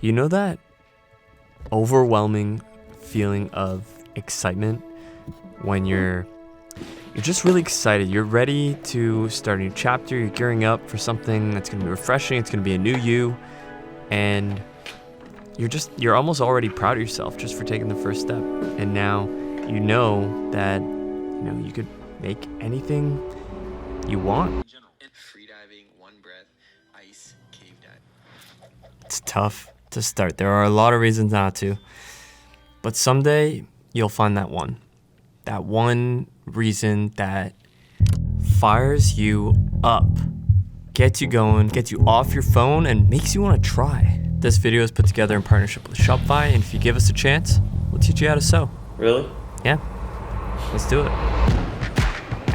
You know that overwhelming feeling of excitement when you're just really excited. You're ready to start a new chapter. You're gearing up for something that's going to be refreshing. It's going to be a new you. And you're almost already proud of yourself just for taking the first step. And now you know that, you could make anything you want. Freediving, one breath, ice, cave dive. It's tough to start. There are a lot of reasons not to. But someday you'll find that one reason that fires you up, gets you going, gets you off your phone, and makes you want to try. This video is put together in partnership with Shopify, and if you give us a chance, we'll teach you how to sew. Really? Yeah, let's do it.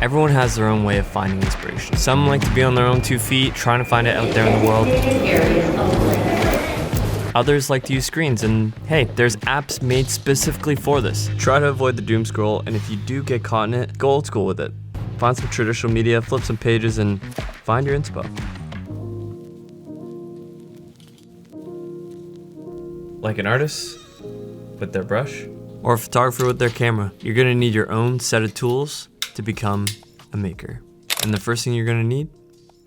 Everyone has their own way of finding inspiration. Some like to be on their own 2 feet, trying to find it out there in the world. Others like to use screens, and hey, there's apps made specifically for this. Try to avoid the doom scroll, and if you do get caught in it, go old school with it. Find some traditional media, flip some pages, and find your inspo. Like an artist with their brush, or a photographer with their camera, you're gonna need your own set of tools to become a maker. And the first thing you're gonna need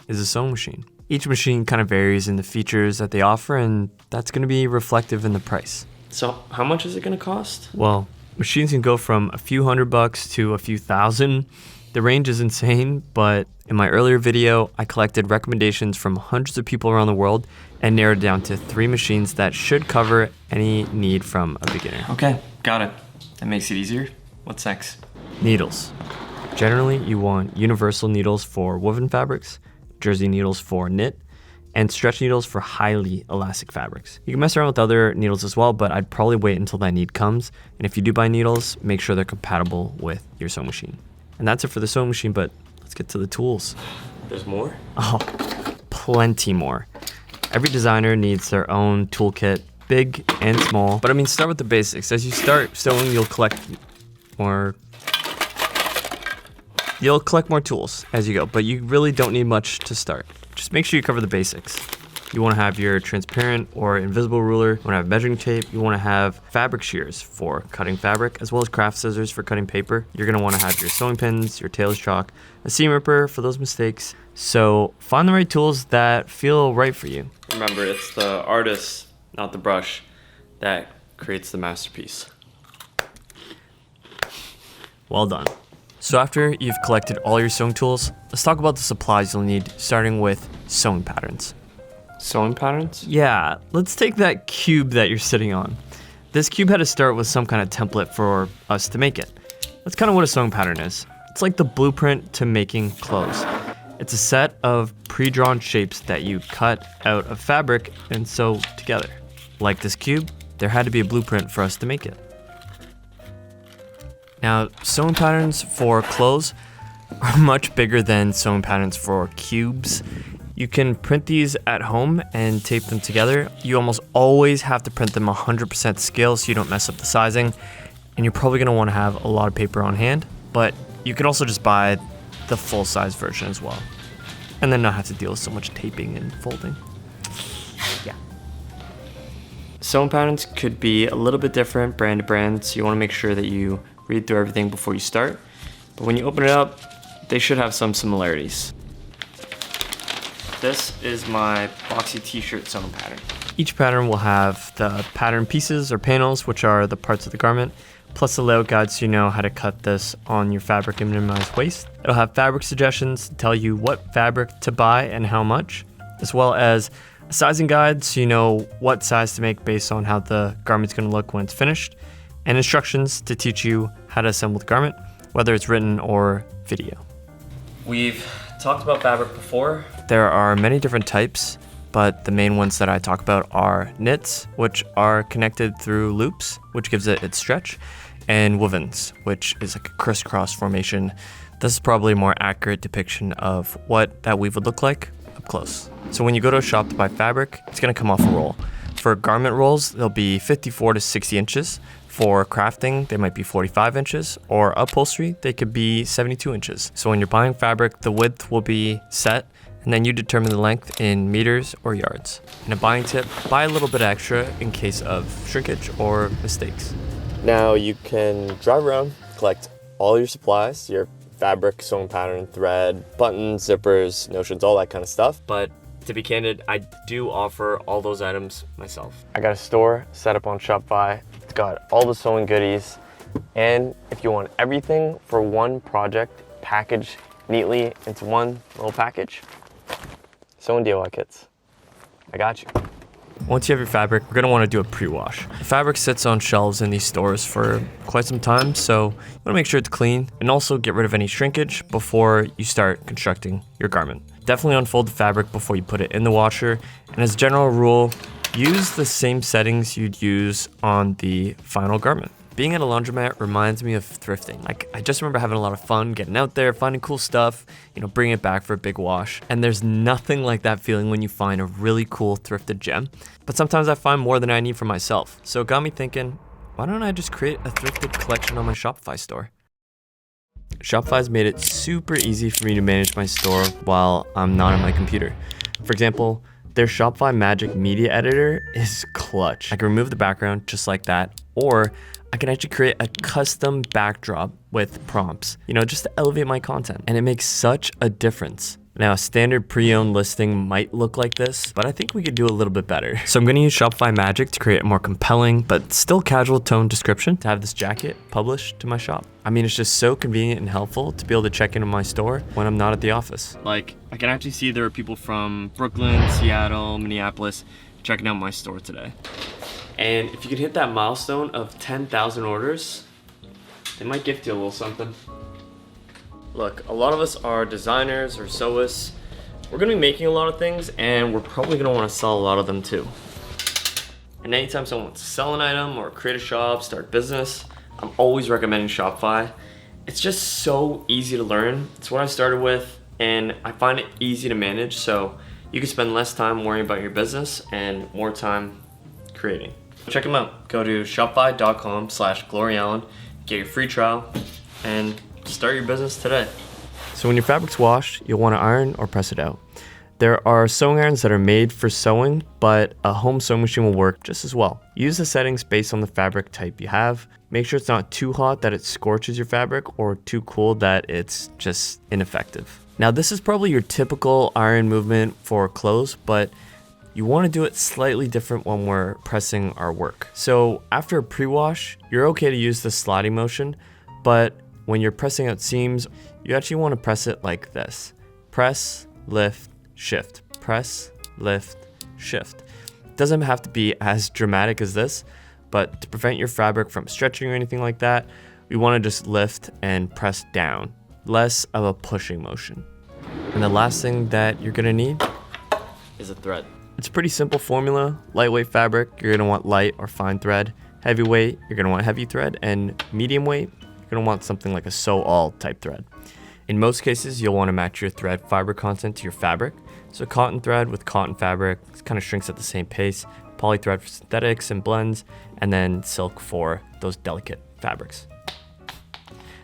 is a sewing machine. Each machine kind of varies in the features that they offer, and that's gonna be reflective in the price. So how much is it gonna cost? Well, machines can go from a few $100 to a few thousand. The range is insane, but in my earlier video, I collected recommendations from hundreds of people around the world and narrowed it down to 3 machines that should cover any need from a beginner. Okay, got it. That makes it easier. What's next? Needles. Generally, you want universal needles for woven fabrics, jersey needles for knit, and stretch needles for highly elastic fabrics. You can mess around with other needles as well, but I'd probably wait until that need comes. And if you do buy needles, make sure they're compatible with your sewing machine. And that's it for the sewing machine, but let's get to the tools. There's more? Oh, plenty more. Every designer needs their own toolkit, big and small. But I mean, start with the basics. As you start sewing, you'll collect more tools as you go, but you really don't need much to start. Just make sure you cover the basics. You want to have your transparent or invisible ruler. You want to have measuring tape. You want to have fabric shears for cutting fabric, as well as craft scissors for cutting paper. You're going to want to have your sewing pins, your tailor's chalk, a seam ripper for those mistakes. So find the right tools that feel right for you. Remember, it's the artist, not the brush, that creates the masterpiece. Well done. So after you've collected all your sewing tools, let's talk about the supplies you'll need, starting with sewing patterns. Sewing patterns? Yeah, let's take that cube that you're sitting on. This cube had to start with some kind of template for us to make it. That's kind of what a sewing pattern is. It's like the blueprint to making clothes. It's a set of pre-drawn shapes that you cut out of fabric and sew together. Like this cube, there had to be a blueprint for us to make it. Now, sewing patterns for clothes are much bigger than sewing patterns for cubes. You can print these at home and tape them together. You almost always have to print them 100% scale so you don't mess up the sizing. And you're probably gonna wanna have a lot of paper on hand, but you can also just buy the full-size version as well. And then not have to deal with so much taping and folding. Yeah. Sewing patterns could be a little bit different brand to brand, so you wanna make sure that you read through everything before you start. But when you open it up, they should have some similarities. This is my boxy t-shirt sewing pattern. Each pattern will have the pattern pieces or panels, which are the parts of the garment, plus the layout guide so you know how to cut this on your fabric and minimize waste. It'll have fabric suggestions to tell you what fabric to buy and how much, as well as a sizing guide so you know what size to make based on how the garment's gonna look when it's finished, and instructions to teach you how to assemble the garment, whether it's written or video. We've talked about fabric before. There are many different types, but the main ones that I talk about are knits, which are connected through loops, which gives it its stretch, and wovens, which is like a crisscross formation. This is probably a more accurate depiction of what that weave would look like up close. So when you go to a shop to buy fabric, it's gonna come off a roll. For garment rolls, they'll be 54 to 60 inches. For crafting, they might be 45 inches, or upholstery, they could be 72 inches. So when you're buying fabric, the width will be set, and then you determine the length in meters or yards. And a buying tip, buy a little bit extra in case of shrinkage or mistakes. Now you can drive around, collect all your supplies, your fabric, sewing pattern, thread, buttons, zippers, notions, all that kind of stuff. But to be candid, I do offer all those items myself. I got a store set up on Shopify. It's got all the sewing goodies. And if you want everything for one project packaged neatly into one little package, sewing DIY kits. I got you. Once you have your fabric, we're gonna wanna do a pre-wash. The fabric sits on shelves in these stores for quite some time, so you wanna make sure it's clean and also get rid of any shrinkage before you start constructing your garment. Definitely unfold the fabric before you put it in the washer, and as a general rule, use the same settings you'd use on the final garment. Being at a laundromat reminds me of thrifting. Like, I just remember having a lot of fun getting out there, finding cool stuff, bringing it back for a big wash. And there's nothing like that feeling when you find a really cool thrifted gem. But sometimes I find more than I need for myself. So it got me thinking, why don't I just create a thrifted collection on my Shopify store? Shopify's made it super easy for me to manage my store while I'm not on my computer. For example, their Shopify Magic Media Editor is clutch. I can remove the background just like that, or I can actually create a custom backdrop with prompts, just to elevate my content. And it makes such a difference. Now, a standard pre-owned listing might look like this, but I think we could do a little bit better. So I'm gonna use Shopify Magic to create a more compelling, but still casual tone description to have this jacket published to my shop. I mean, it's just so convenient and helpful to be able to check into my store when I'm not at the office. Like, I can actually see there are people from Brooklyn, Seattle, Minneapolis checking out my store today. And if you can hit that milestone of 10,000 orders, they might gift you a little something. Look, a lot of us are designers or sewists. We're gonna be making a lot of things, and we're probably gonna wanna sell a lot of them too. And anytime someone wants to sell an item or create a shop, start a business, I'm always recommending Shopify. It's just so easy to learn. It's what I started with, and I find it easy to manage, so you can spend less time worrying about your business and more time creating. Check them out. Go to shopify.com/gloryallan, get your free trial, and start your business today. So when your fabric's washed, you'll want to iron or press it out. There are sewing irons that are made for sewing, but a home sewing machine will work just as well. Use the settings based on the fabric type you have. Make sure it's not too hot that it scorches your fabric or too cool that it's just ineffective. Now, this is probably your typical iron movement for clothes, but you want to do it slightly different when we're pressing our work. So after a pre-wash, you're okay to use the sliding motion, but when you're pressing out seams, you actually want to press it like this. Press, lift, shift. Press, lift, shift. It doesn't have to be as dramatic as this, but to prevent your fabric from stretching or anything like that, we want to just lift and press down. Less of a pushing motion. And the last thing that you're going to need is a thread. It's a pretty simple formula. Lightweight fabric, you're gonna want light or fine thread. Heavyweight, you're gonna want heavy thread. And medium weight, you're gonna want something like a sew-all type thread. In most cases, you'll wanna match your thread fiber content to your fabric. So cotton thread with cotton fabric, it kind of shrinks at the same pace. Poly thread for synthetics and blends, and then silk for those delicate fabrics.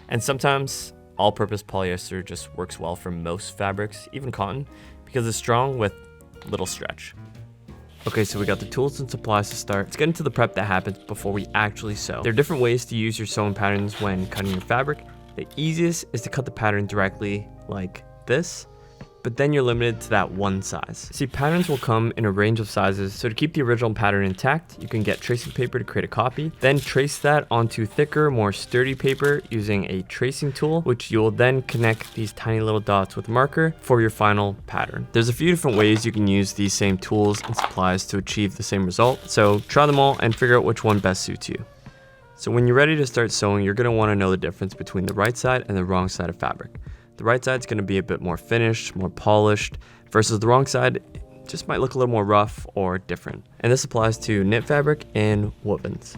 And sometimes all-purpose polyester just works well for most fabrics, even cotton, because it's strong with little stretch. Okay, so we got the tools and supplies to start. Let's get into the prep that happens before we actually sew. There are different ways to use your sewing patterns when cutting your fabric. The easiest is to cut the pattern directly like this, but then you're limited to that one size. See, patterns will come in a range of sizes, so to keep the original pattern intact, you can get tracing paper to create a copy, then trace that onto thicker, more sturdy paper using a tracing tool, which you will then connect these tiny little dots with a marker for your final pattern. There's a few different ways you can use these same tools and supplies to achieve the same result, so try them all and figure out which one best suits you. So when you're ready to start sewing, you're gonna wanna know the difference between the right side and the wrong side of fabric. The right side's gonna be a bit more finished, more polished, versus the wrong side just might look a little more rough or different. And this applies to knit fabric and woovens.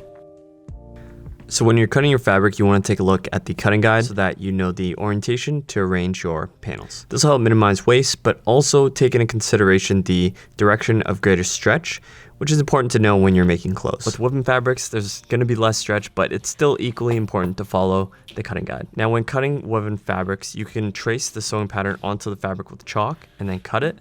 So when you're cutting your fabric, you want to take a look at the cutting guide so that you know the orientation to arrange your panels. This will help minimize waste, but also take into consideration the direction of greater stretch, which is important to know when you're making clothes. With woven fabrics, there's going to be less stretch, but it's still equally important to follow the cutting guide. Now, when cutting woven fabrics, you can trace the sewing pattern onto the fabric with chalk and then cut it.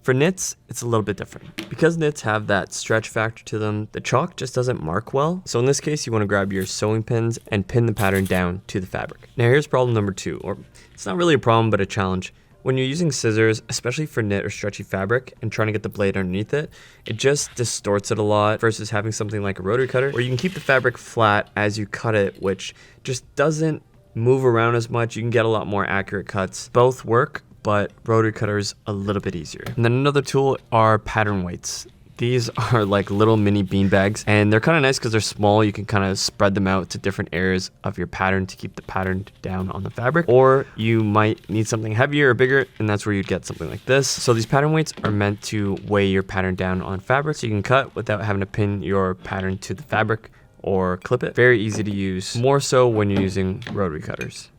For knits, it's a little bit different. Because knits have that stretch factor to them, the chalk just doesn't mark well. So in this case, you want to grab your sewing pins and pin the pattern down to the fabric. Now here's problem number 2, or it's not really a problem, but a challenge. When you're using scissors, especially for knit or stretchy fabric, and trying to get the blade underneath it, it just distorts it a lot versus having something like a rotary cutter, where you can keep the fabric flat as you cut it, which just doesn't move around as much. You can get a lot more accurate cuts. Both work, but rotary cutter is a little bit easier. And then another tool are pattern weights. These are like little mini bean bags, and they're kind of nice because they're small. You can kind of spread them out to different areas of your pattern to keep the pattern down on the fabric. Or you might need something heavier or bigger, and that's where you'd get something like this. So these pattern weights are meant to weigh your pattern down on fabric so you can cut without having to pin your pattern to the fabric or clip it. Very easy to use, more so when you're using rotary cutters.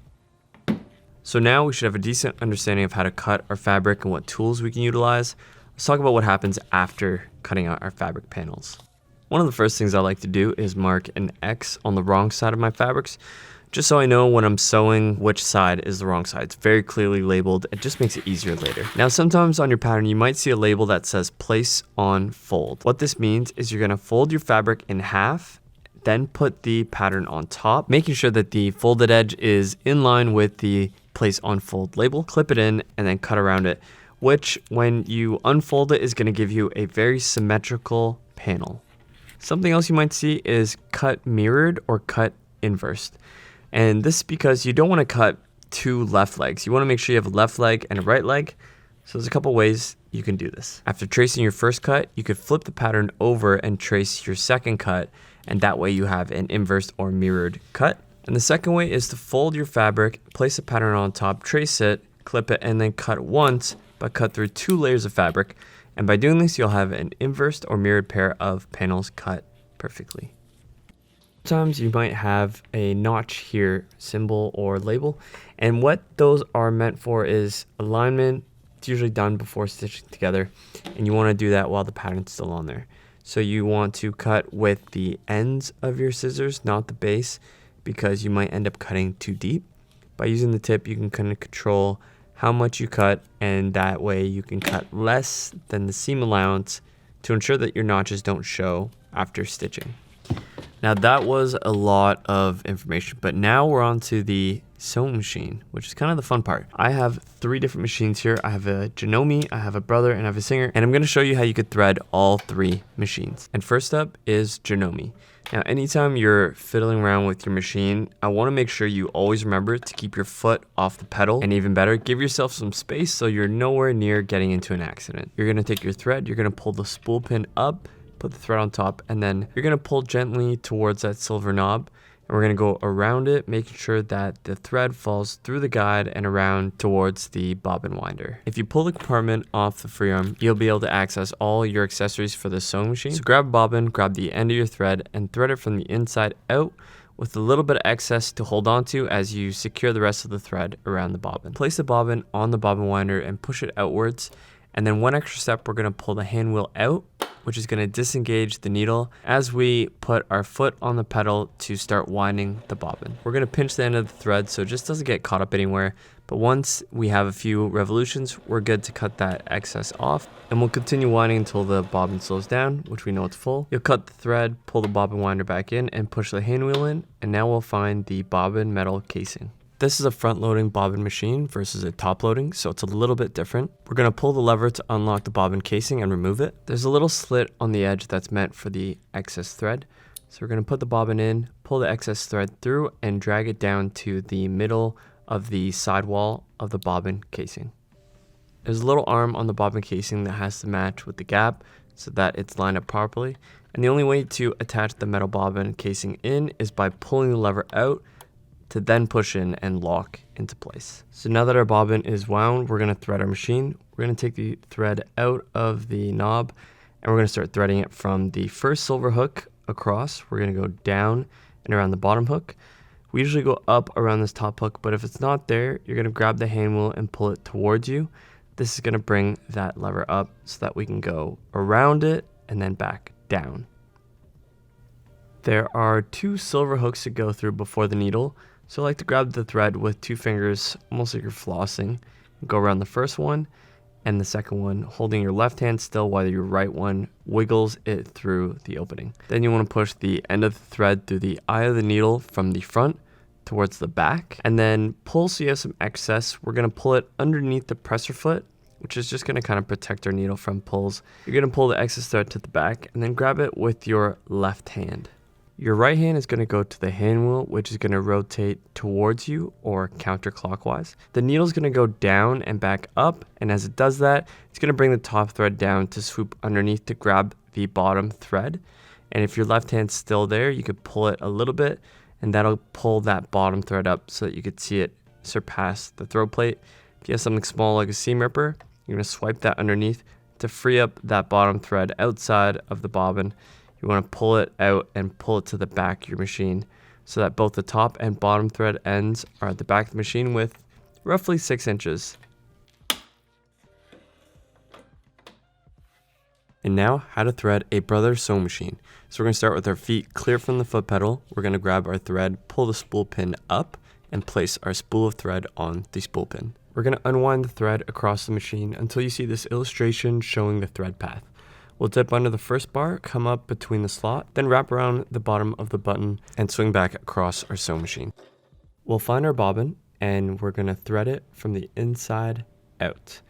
So now we should have a decent understanding of how to cut our fabric and what tools we can utilize. Let's talk about what happens after cutting out our fabric panels. One of the first things I like to do is mark an X on the wrong side of my fabrics, just so I know when I'm sewing which side is the wrong side. It's very clearly labeled. It just makes it easier later. Now, sometimes on your pattern, you might see a label that says place on fold. What this means is you're gonna fold your fabric in half, then put the pattern on top, making sure that the folded edge is in line with the place on fold label, clip it in, and then cut around it, which when you unfold it is going to give you a very symmetrical panel. Something else you might see is cut mirrored or cut inversed. And this is because you don't want to cut two left legs. You want to make sure you have a left leg and a right leg. So there's a couple ways you can do this. After tracing your first cut, you could flip the pattern over and trace your second cut, and that way you have an inversed or mirrored cut. And the second way is to fold your fabric, place a pattern on top, trace it, clip it, and then cut once, but cut through 2 layers of fabric. And by doing this, you'll have an inversed or mirrored pair of panels cut perfectly. Sometimes you might have a notch here, symbol or label, and what those are meant for is alignment. It's usually done before stitching together, and you want to do that while the pattern's still on there. So you want to cut with the ends of your scissors, not the base, because you might end up cutting too deep. By using the tip, you can kind of control how much you cut, and that way you can cut less than the seam allowance to ensure that your notches don't show after stitching. Now that was a lot of information, but now we're on to the sewing machine, which is kind of the fun part. I have 3 different machines here. I have a Janome, I have a Brother, and I have a Singer, and I'm going to show you how you could thread all 3 machines. And first up is Janome. Now, anytime you're fiddling around with your machine, I want to make sure you always remember to keep your foot off the pedal, and even better, give yourself some space so you're nowhere near getting into an accident. You're going to take your thread, you're going to pull the spool pin up, put the thread on top, and then you're going to pull gently towards that silver knob. And we're going to go around it, making sure that the thread falls through the guide and around towards the bobbin winder. If you pull the compartment off the free arm, you'll be able to access all your accessories for the sewing machine. So grab a bobbin, grab the end of your thread, and thread it from the inside out with a little bit of excess to hold on to as you secure the rest of the thread around the bobbin. Place the bobbin on the bobbin winder and push it outwards. And then one extra step, we're going to pull the hand wheel out, which is going to disengage the needle as we put our foot on the pedal to start winding the bobbin. We're going to pinch the end of the thread so it just doesn't get caught up anywhere. But once we have a few revolutions, we're good to cut that excess off. And we'll continue winding until the bobbin slows down, which we know it's full. You'll cut the thread, pull the bobbin winder back in, and push the hand wheel in. And now we'll find the bobbin metal casing. This is a front-loading bobbin machine versus a top-loading, so it's a little bit different. We're going to pull the lever to unlock the bobbin casing and remove it. There's a little slit on the edge that's meant for the excess thread. So we're going to put the bobbin in, pull the excess thread through, and drag it down to the middle of the sidewall of the bobbin casing. There's a little arm on the bobbin casing that has to match with the gap so that it's lined up properly. And the only way to attach the metal bobbin casing in is by pulling the lever out to then push in and lock into place. So now that our bobbin is wound, we're going to thread our machine. We're going to take the thread out of the knob, and we're going to start threading it from the first silver hook across. We're going to go down and around the bottom hook. We usually go up around this top hook, but if it's not there, you're going to grab the hand wheel and pull it towards you. This is going to bring that lever up so that we can go around it and then back down. There are 2 silver hooks to go through before the needle, so I like to grab the thread with 2 fingers, almost like you're flossing, and go around the first one and the second one, holding your left hand still while your right one wiggles it through the opening. Then you want to push the end of the thread through the eye of the needle from the front towards the back, and then pull so you have some excess. We're going to pull it underneath the presser foot, which is just going to kind of protect our needle from pulls. You're going to pull the excess thread to the back and then grab it with your left hand. Your right hand is going to go to the hand wheel, which is going to rotate towards you or counterclockwise. The needle is going to go down and back up, and as it does that, it's going to bring the top thread down to swoop underneath to grab the bottom thread. And if your left hand's still there, you could pull it a little bit, and that'll pull that bottom thread up so that you could see it surpass the throat plate. If you have something small like a seam ripper, you're going to swipe that underneath to free up that bottom thread outside of the bobbin. You want to pull it out and pull it to the back of your machine so that both the top and bottom thread ends are at the back of the machine with roughly 6 inches. And now, how to thread a brother sewing machine. So we're going to start with our feet clear from the foot pedal. We're going to grab our thread, pull the spool pin up, and place our spool of thread on the spool pin. We're going to unwind the thread across the machine until you see this illustration showing the thread path. We'll dip under the first bar, come up between the slot, then wrap around the bottom of the button and swing back across our sewing machine. We'll find our bobbin and we're going to thread it from the inside out.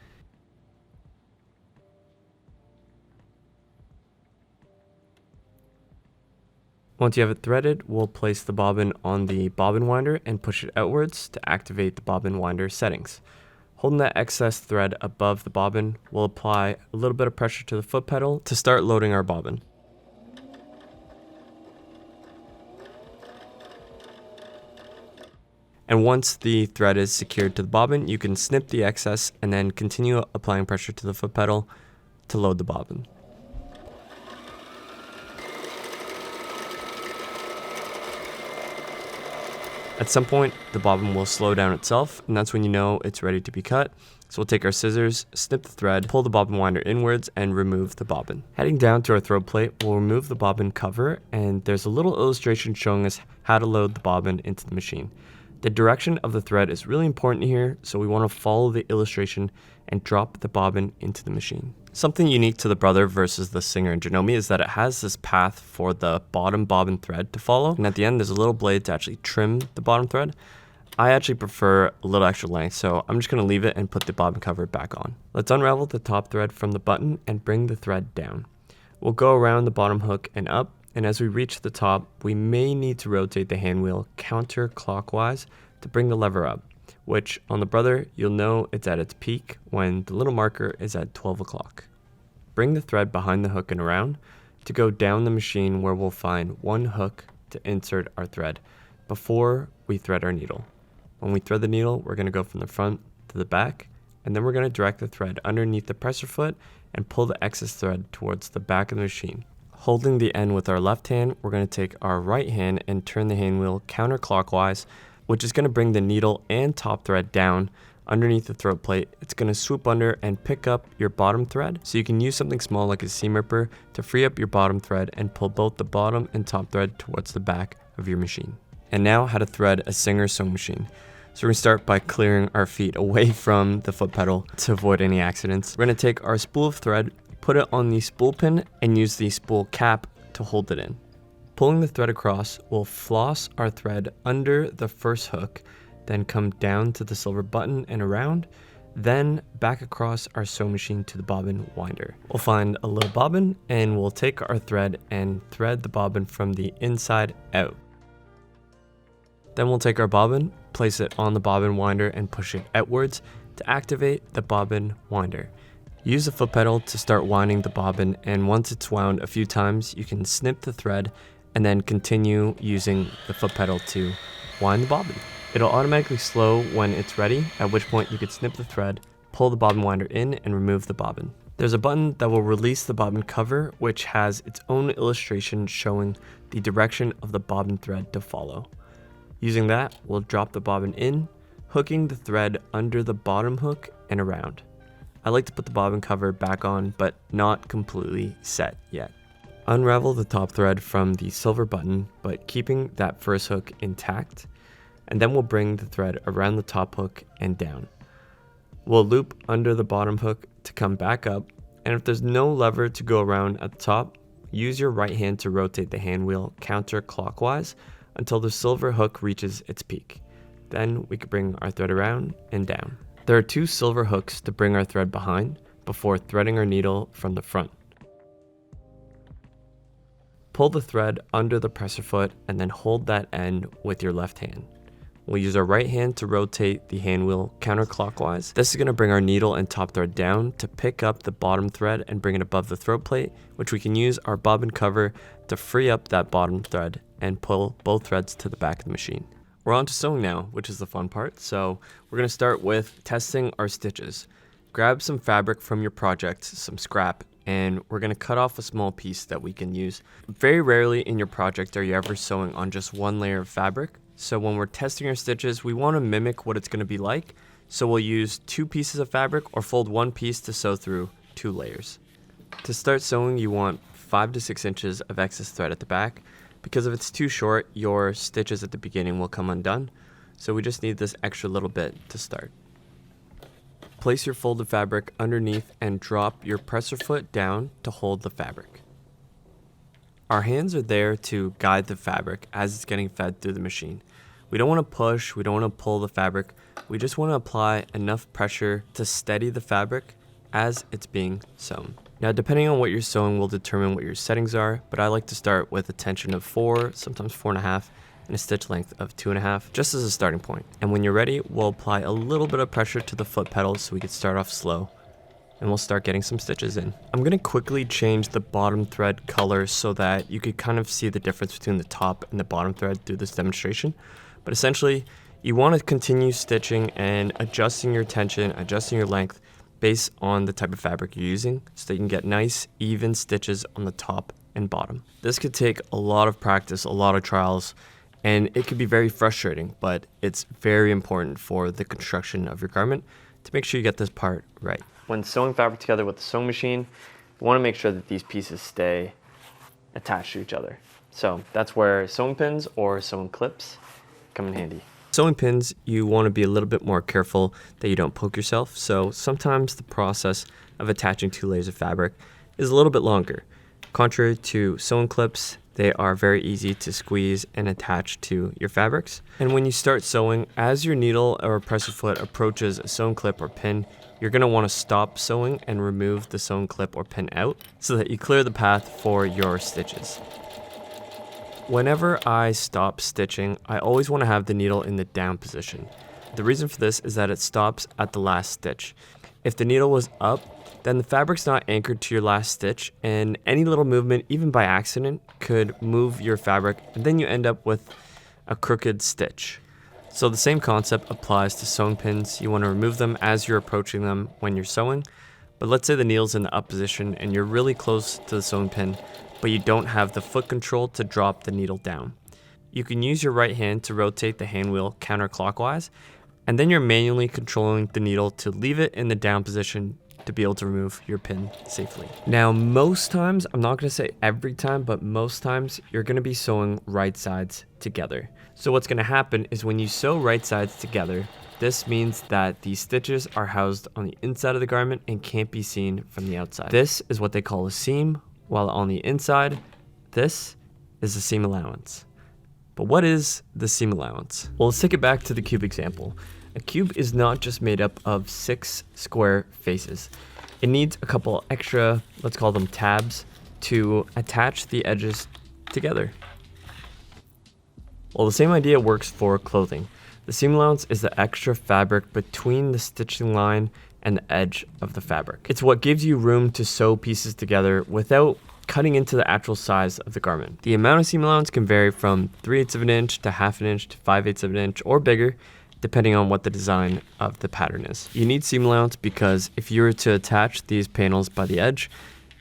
Once you have it threaded, we'll place the bobbin on the bobbin winder and push it outwards to activate the bobbin winder settings. Holding that excess thread above the bobbin, we'll apply a little bit of pressure to the foot pedal to start loading our bobbin. And once the thread is secured to the bobbin, you can snip the excess and then continue applying pressure to the foot pedal to load the bobbin. At some point, the bobbin will slow down itself, and that's when you know it's ready to be cut. So we'll take our scissors, snip the thread, pull the bobbin winder inwards, and remove the bobbin. Heading down to our throat plate, we'll remove the bobbin cover, and there's a little illustration showing us how to load the bobbin into the machine. The direction of the thread is really important here, so we want to follow the illustration and drop the bobbin into the machine. Something unique to the Brother versus the Singer and Janome is that it has this path for the bottom bobbin thread to follow, and at the end there's a little blade to actually trim the bottom thread. I actually prefer a little extra length, so I'm just going to leave it and put the bobbin cover back on. Let's unravel the top thread from the button and bring the thread down. We'll go around the bottom hook and up, and as we reach the top, we may need to rotate the hand wheel counterclockwise to bring the lever up, which on the Brother, you'll know it's at its peak when the little marker is at 12 o'clock. Bring the thread behind the hook and around to go down the machine where we'll find one hook to insert our thread before we thread our needle. When we thread the needle, we're going to go from the front to the back, and then we're going to direct the thread underneath the presser foot and pull the excess thread towards the back of the machine. Holding the end with our left hand, we're going to take our right hand and turn the hand wheel counterclockwise, which is going to bring the needle and top thread down underneath the throat plate. It's going to swoop under and pick up your bottom thread, so you can use something small like a seam ripper to free up your bottom thread and pull both the bottom and top thread towards the back of your machine. And now how to thread a Singer sewing machine. So we're going to start by clearing our feet away from the foot pedal to avoid any accidents. We're going to take our spool of thread, put it on the spool pin, and use the spool cap to hold it in. Pulling the thread across, we'll floss our thread under the first hook, then come down to the silver button and around, then back across our sewing machine to the bobbin winder. We'll find a little bobbin and we'll take our thread and thread the bobbin from the inside out. Then we'll take our bobbin, place it on the bobbin winder and push it outwards to activate the bobbin winder. Use the foot pedal to start winding the bobbin, and once it's wound a few times, you can snip the thread and then continue using the foot pedal to wind the bobbin. It'll automatically slow when it's ready, at which point you could snip the thread, pull the bobbin winder in, and remove the bobbin. There's a button that will release the bobbin cover, which has its own illustration showing the direction of the bobbin thread to follow. Using that, we'll drop the bobbin in, hooking the thread under the bottom hook and around. I like to put the bobbin cover back on, but not completely set yet. Unravel the top thread from the silver button, but keeping that first hook intact, and then we'll bring the thread around the top hook and down. We'll loop under the bottom hook to come back up, and if there's no lever to go around at the top, use your right hand to rotate the hand wheel counterclockwise until the silver hook reaches its peak. Then we can bring our thread around and down. There are 2 silver hooks to bring our thread behind before threading our needle from the front. Pull the thread under the presser foot and then hold that end with your left hand. We'll use our right hand to rotate the hand wheel counterclockwise. This is going to bring our needle and top thread down to pick up the bottom thread and bring it above the throat plate, which we can use our bobbin cover to free up that bottom thread and pull both threads to the back of the machine. We're on to sewing now, which is the fun part. So we're going to start with testing our stitches. Grab some fabric from your project, some scrap, and we're going to cut off a small piece that we can use. Very rarely in your project are you ever sewing on just one layer of fabric. So when we're testing our stitches, we want to mimic what it's going to be like. So we'll use 2 pieces of fabric or fold 1 piece to sew through 2 layers. To start sewing, you want 5 to 6 inches of excess thread at the back. Because if it's too short, your stitches at the beginning will come undone. So we just need this extra little bit to start. Place your folded fabric underneath and drop your presser foot down to hold the fabric. Our hands are there to guide the fabric as it's getting fed through the machine. We don't want to push, we don't want to pull the fabric. We just want to apply enough pressure to steady the fabric as it's being sewn. Now, depending on what you're sewing will determine what your settings are, but I like to start with a tension of 4, sometimes 4.5, and a stitch length of 2.5, just as a starting point. And when you're ready, we'll apply a little bit of pressure to the foot pedals so we can start off slow, and we'll start getting some stitches in. I'm gonna quickly change the bottom thread color so that you could kind of see the difference between the top and the bottom thread through this demonstration. But essentially, you want to continue stitching and adjusting your tension, adjusting your length, based on the type of fabric you're using so that you can get nice, even stitches on the top and bottom. This could take a lot of practice, a lot of trials, and it could be very frustrating, but it's very important for the construction of your garment to make sure you get this part right. When sewing fabric together with the sewing machine, you want to make sure that these pieces stay attached to each other. So that's where sewing pins or sewing clips come in handy. Sewing pins, you want to be a little bit more careful that you don't poke yourself. So sometimes the process of attaching 2 layers of fabric is a little bit longer. Contrary to sewing clips, they are very easy to squeeze and attach to your fabrics. And when you start sewing, as your needle or presser foot approaches a sewing clip or pin, you're going to want to stop sewing and remove the sewing clip or pin out so that you clear the path for your stitches. Whenever I stop stitching, I always want to have the needle in the down position. The reason for this is that it stops at the last stitch. If the needle was up, then the fabric's not anchored to your last stitch, and any little movement, even by accident, could move your fabric, and then you end up with a crooked stitch. So the same concept applies to sewing pins. You want to remove them as you're approaching them when you're sewing. But let's say the needle's in the up position and you're really close to the sewing pin, but you don't have the foot control to drop the needle down. You can use your right hand to rotate the hand wheel counterclockwise, and then you're manually controlling the needle to leave it in the down position to be able to remove your pin safely. Now, most times, I'm not gonna say every time, but most times you're gonna be sewing right sides together. So what's gonna happen is when you sew right sides together, this means that the stitches are housed on the inside of the garment and can't be seen from the outside. This is what they call a seam, while on the inside, this is the seam allowance. But what is the seam allowance? Well, let's take it back to the cube example. A cube is not just made up of 6 square faces. It needs a couple extra, let's call them tabs, to attach the edges together. Well, the same idea works for clothing. The seam allowance is the extra fabric between the stitching line and the edge of the fabric. It's what gives you room to sew pieces together without cutting into the actual size of the garment. The amount of seam allowance can vary from 3/8 of an inch to 1/2 inch to 5/8 of an inch or bigger, depending on what the design of the pattern is. You need seam allowance because if you were to attach these panels by the edge,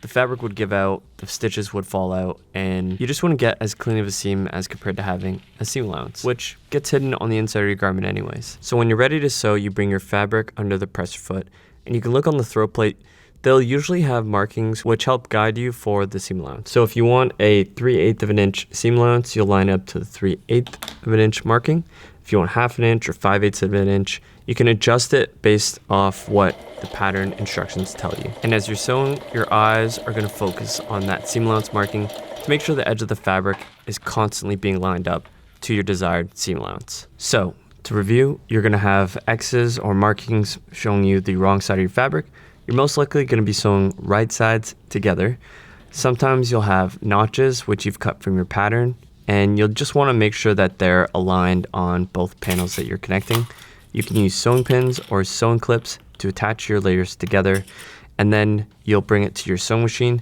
the fabric would give out, the stitches would fall out, and you just wouldn't get as clean of a seam as compared to having a seam allowance, which gets hidden on the inside of your garment anyways. So when you're ready to sew, you bring your fabric under the presser foot, and you can look on the throat plate. They'll usually have markings which help guide you for the seam allowance. So if you want a 3/8 of an inch seam allowance, you'll line up to the 3/8 of an inch marking. If you want 1/2 an inch or 5/8 of an inch, you can adjust it based off what the pattern instructions tell you. And as you're sewing, your eyes are going to focus on that seam allowance marking to make sure the edge of the fabric is constantly being lined up to your desired seam allowance. So to review, you're going to have X's or markings showing you the wrong side of your fabric. You're most likely going to be sewing right sides together. Sometimes you'll have notches, which you've cut from your pattern, and you'll just want to make sure that they're aligned on both panels that you're connecting. You can use sewing pins or sewing clips to attach your layers together, and then you'll bring it to your sewing machine.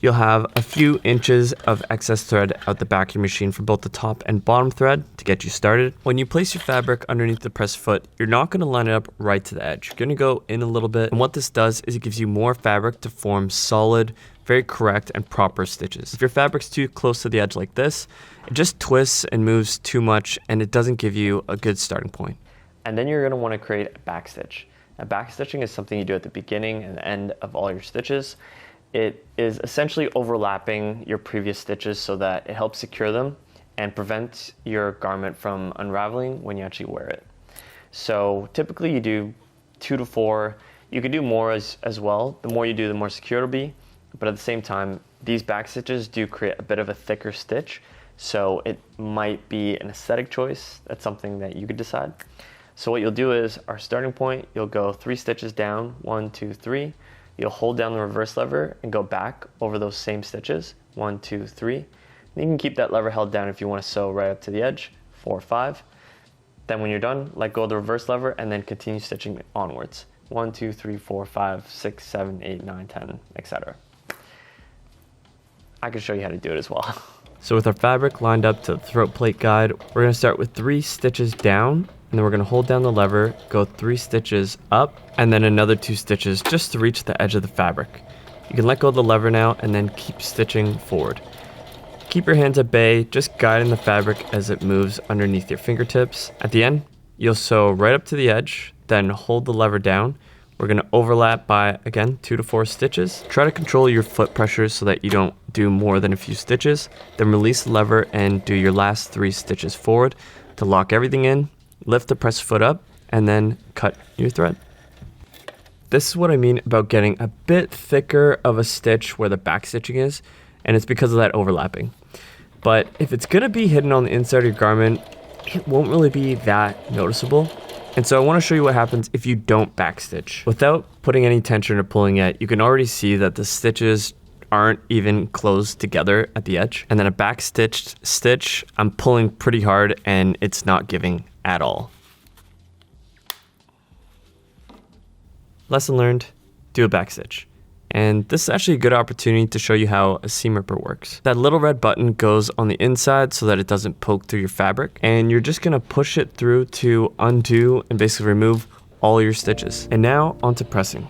You'll have a few inches of excess thread out the back of your machine for both the top and bottom thread to get you started. When you place your fabric underneath the press foot, you're not going to line it up right to the edge. You're going to go in a little bit, and what this does is it gives you more fabric to form solid, very correct and proper stitches. If your fabric's too close to the edge like this, it just twists and moves too much, and it doesn't give you a good starting point. And then you're going to want to create a backstitch. Now, backstitching is something you do at the beginning and end of all your stitches. It is essentially overlapping your previous stitches so that it helps secure them and prevents your garment from unraveling when you actually wear it. So typically you do 2 to 4. You can do more as well. The more you do, the more secure it'll be. But at the same time, these back stitches do create a bit of a thicker stitch. So it might be an aesthetic choice. That's something that you could decide. So what you'll do is our starting point, you'll go 3 stitches down, 1, 2, 3. You'll hold down the reverse lever and go back over those same stitches, 1, 2, 3. And you can keep that lever held down if you want to sew right up to the edge, 4, 5. Then when you're done, let go of the reverse lever and then continue stitching onwards, 1, 2, 3, 4, 5, 6, 7, 8, 9, 10, etc. I can show you how to do it as well. So with our fabric lined up to the throat plate guide, we're going to start with 3 stitches down, and then we're going to hold down the lever, go 3 stitches up, and then another 2 stitches just to reach the edge of the fabric. You can let go of the lever now and then keep stitching forward. Keep your hands at bay, just guiding the fabric as it moves underneath your fingertips. At the end, you'll sew right up to the edge, then hold the lever down. We're going to overlap by, again, 2 to 4 stitches. Try to control your foot pressure so that you don't do more than a few stitches. Then release the lever and do your last 3 stitches forward to lock everything in. Lift the press foot up and then cut your thread. This is what I mean about getting a bit thicker of a stitch where the back stitching is, and it's because of that overlapping. But if it's going to be hidden on the inside of your garment, it won't really be that noticeable. And so I want to show you what happens if you don't backstitch. Without putting any tension or pulling it, you can already see that the stitches aren't even closed together at the edge. And then a backstitched stitch, I'm pulling pretty hard and it's not giving at all. Lesson learned, do a backstitch. And this is actually a good opportunity to show you how a seam ripper works. That little red button goes on the inside so that it doesn't poke through your fabric. And you're just gonna push it through to undo and basically remove all your stitches. And now onto pressing.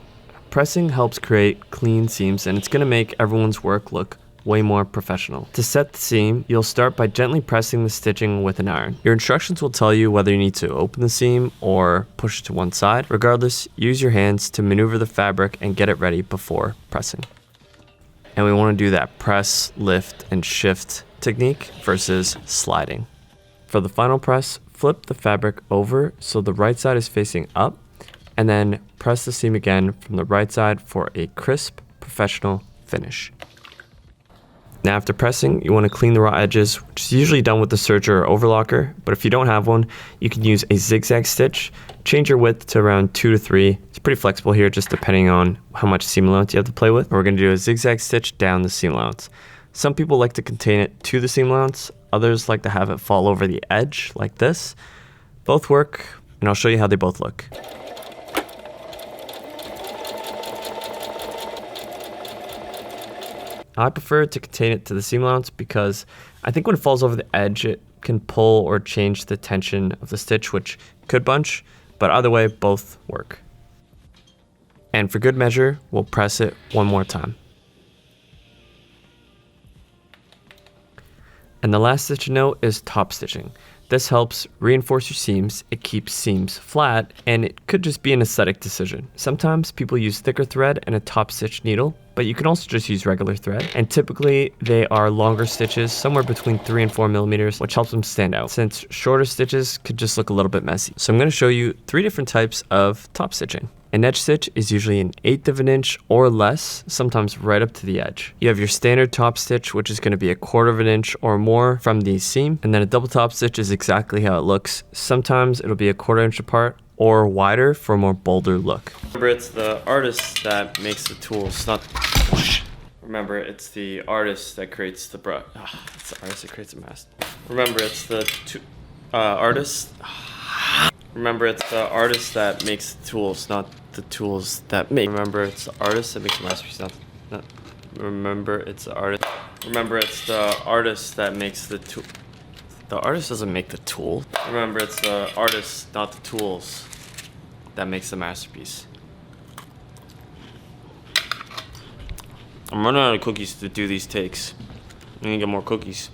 Pressing helps create clean seams and it's gonna make everyone's work look way more professional. To set the seam, you'll start by gently pressing the stitching with an iron. Your instructions will tell you whether you need to open the seam or push it to one side. Regardless, use your hands to maneuver the fabric and get it ready before pressing. And we want to do that press, lift, and shift technique versus sliding. For the final press, flip the fabric over so the right side is facing up, and then press the seam again from the right side for a crisp, professional finish. Now after pressing, you want to clean the raw edges, which is usually done with the serger or overlocker, but if you don't have one, you can use a zigzag stitch. Change your width to around 2 to 3. It's pretty flexible here, just depending on how much seam allowance you have to play with. We're going to do a zigzag stitch down the seam allowance. Some people like to contain it to the seam allowance, others like to have it fall over the edge like this. Both work, and I'll show you how they both look. I prefer to contain it to the seam allowance because I think when it falls over the edge, it can pull or change the tension of the stitch, which could bunch, but either way, both work. And for good measure, we'll press it one more time. And the last stitch to note is top stitching. This helps reinforce your seams, it keeps seams flat, and it could just be an aesthetic decision. Sometimes people use thicker thread and a top stitch needle, but you can also just use regular thread. And typically they are longer stitches, somewhere between 3 and 4 millimeters, which helps them stand out, since shorter stitches could just look a little bit messy. So I'm going to show you 3 different types of top stitching. An edge stitch is usually an 1/8 of an inch or less, sometimes right up to the edge. You have your standard top stitch, which is going to be 1/4 of an inch or more from the seam. And then a double top stitch is exactly how it looks. Sometimes it'll be 1/4 inch apart or wider for a more bolder look. Remember, it's the artist that makes the tools, not Remember, it's the artist that creates the brush. It's the artist that creates a mess. Remember, it's the artist. Remember, it's the artist that makes the tools, not the tools that make. Remember, it's the artist that makes the masterpiece, not. Remember, it's the artist. Remember, it's the artist that makes the tool. The artist doesn't make the tool. Remember, it's the artist, not the tools, that makes the masterpiece. I'm running out of cookies to do these takes. I need to get more cookies.